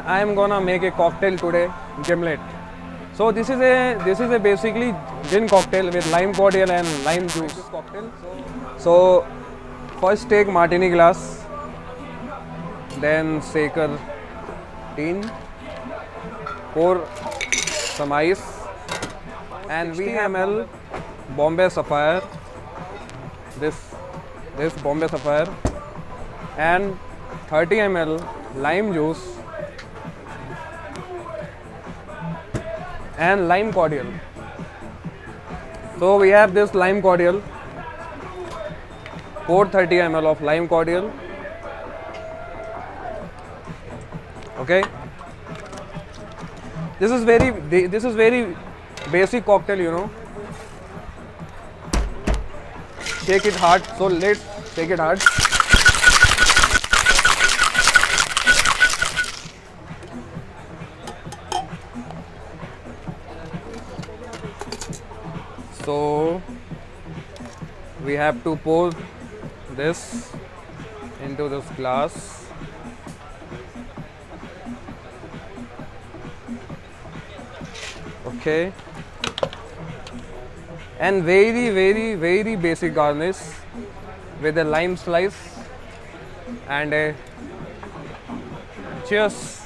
I am gonna make a cocktail today, Gimlet. So this is a basically gin cocktail with lime cordial and lime juice cocktail. So first take Martini glass, then shaker tin, pour some ice, and 60 ml Bombay Sapphire. This Bombay Sapphire, and 30 ml lime juice and lime cordial. So we have this lime cordial. Pour 30 ml of lime cordial. Okay. This is very basic cocktail, you know. Shake it hard. So let's shake it hard. So we have to pour this into this glass. Okay. And very basic garnish with a lime slice and a cheers.